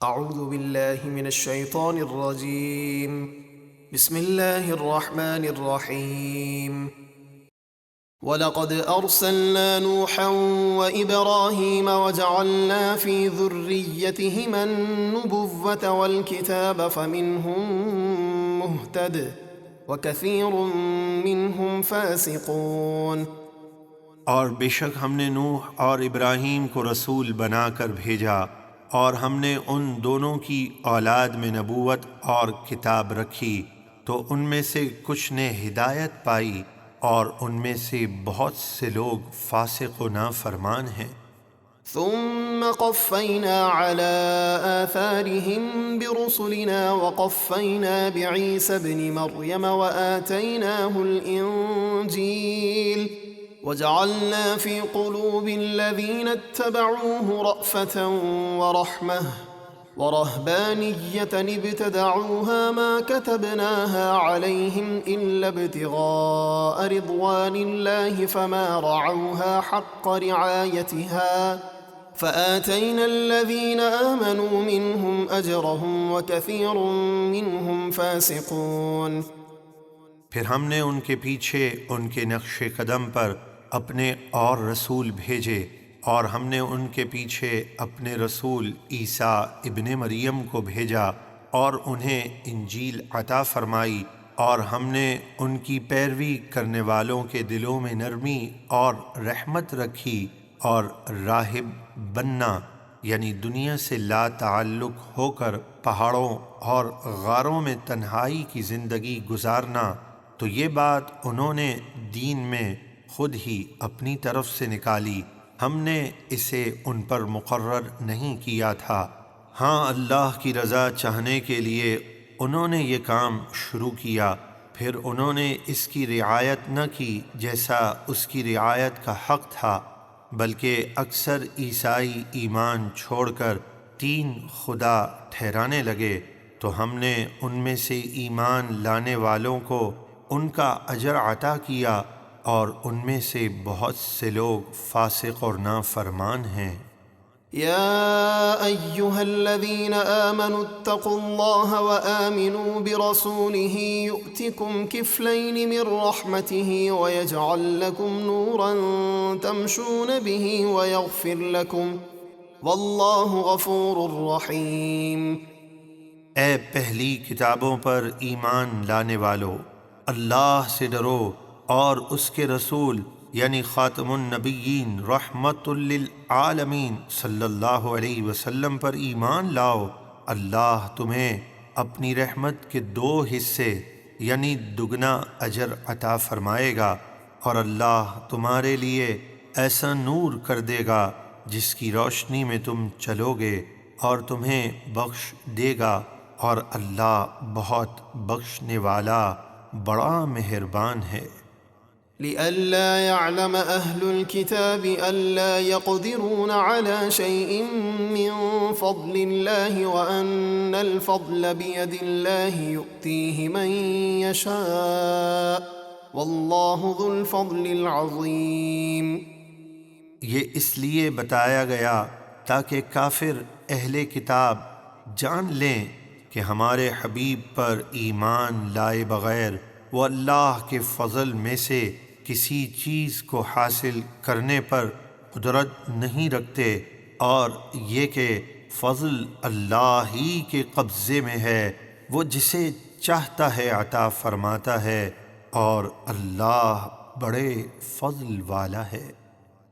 أعوذ بالله من الشيطان الرجيم. بسم الله الرحمن الرحيم. ولقد أرسلنا نوحا وإبراهيم وجعلنا في ذريتهما النبوة والكتاب فمنهم مهتد وكثير منهم فاسقون. اور بے شک ہم نے نوح اور ابراہیم کو رسول بنا کر بھیجا، اور ہم نے ان دونوں کی اولاد میں نبوت اور کتاب رکھی، تو ان میں سے کچھ نے ہدایت پائی اور ان میں سے بہت سے لوگ فاسق و نافرمان ہیں۔ ثم قفينا على آثارهم برسلنا وقفينا بعيسى ابن مريم وآتيناه الإنجيل وجعلنا في قلوب الذين اتبعوه رأفة ورحمة ورهبانية ابتدعوها ما كتبناها عليهم إلا ابتغاء رضوان الله فما رعوها حق رعايتها فآتينا الذين آمنوا منهم أجرهم وكثير منهم فاسقون. پھر ہم نے ان کے پیچھے ان کے نقش قدم پر اپنے اور رسول بھیجے، اور ہم نے ان کے پیچھے اپنے رسول عیسیٰ ابن مریم کو بھیجا اور انہیں انجیل عطا فرمائی، اور ہم نے ان کی پیروی کرنے والوں کے دلوں میں نرمی اور رحمت رکھی، اور راہب بننا یعنی دنیا سے لا تعلق ہو کر پہاڑوں اور غاروں میں تنہائی کی زندگی گزارنا، تو یہ بات انہوں نے دین میں خود ہی اپنی طرف سے نکالی، ہم نے اسے ان پر مقرر نہیں کیا تھا۔ ہاں، اللہ کی رضا چاہنے کے لیے انہوں نے یہ کام شروع کیا، پھر انہوں نے اس کی رعایت نہ کی جیسا اس کی رعایت کا حق تھا، بلکہ اکثر عیسائی ایمان چھوڑ کر تین خدا ٹھہرانے لگے، تو ہم نے ان میں سے ایمان لانے والوں کو ان کا اجر عطا کیا، اور ان میں سے بہت سے لوگ فاسق اور نافرمان ہیں۔ يا أيها الذين آمنوا اتقوا الله وآمنوا برسوله يؤتكم كفلين من رحمته ويجعل لكم نورا تمشون به ويغفر لكم والله غفور رحيم. اے پہلی کتابوں پر ایمان لانے والو، اللہ سے ڈرو اور اس کے رسول یعنی خاتم النبیین رحمت للعالمین صلی اللہ علیہ وسلم پر ایمان لاؤ، اللہ تمہیں اپنی رحمت کے 2 حصے یعنی دگنا اجر عطا فرمائے گا، اور اللہ تمہارے لیے ایسا نور کر دے گا جس کی روشنی میں تم چلو گے، اور تمہیں بخش دے گا، اور اللہ بہت بخشنے والا بڑا مہربان ہے۔ لئلا يعلم أهل الكتاب ألا يقدرون على شيء من فضل الله وأن الفضل بيد الله يؤتيه من يشاء والله ذو الفضل العظيم. یہ اس لیے بتایا گیا تاکہ کافر اہل کتاب جان لیں کہ ہمارے حبیب پر ایمان لائے بغیر وہ اللہ کے فضل میں سے کسی چیز کو حاصل کرنے پر قدرت نہیں رکھتے، اور یہ کہ فضل اللہ ہی کے قبضے میں ہے، وہ جسے چاہتا ہے عطا فرماتا ہے، اور اللہ بڑے فضل والا ہے۔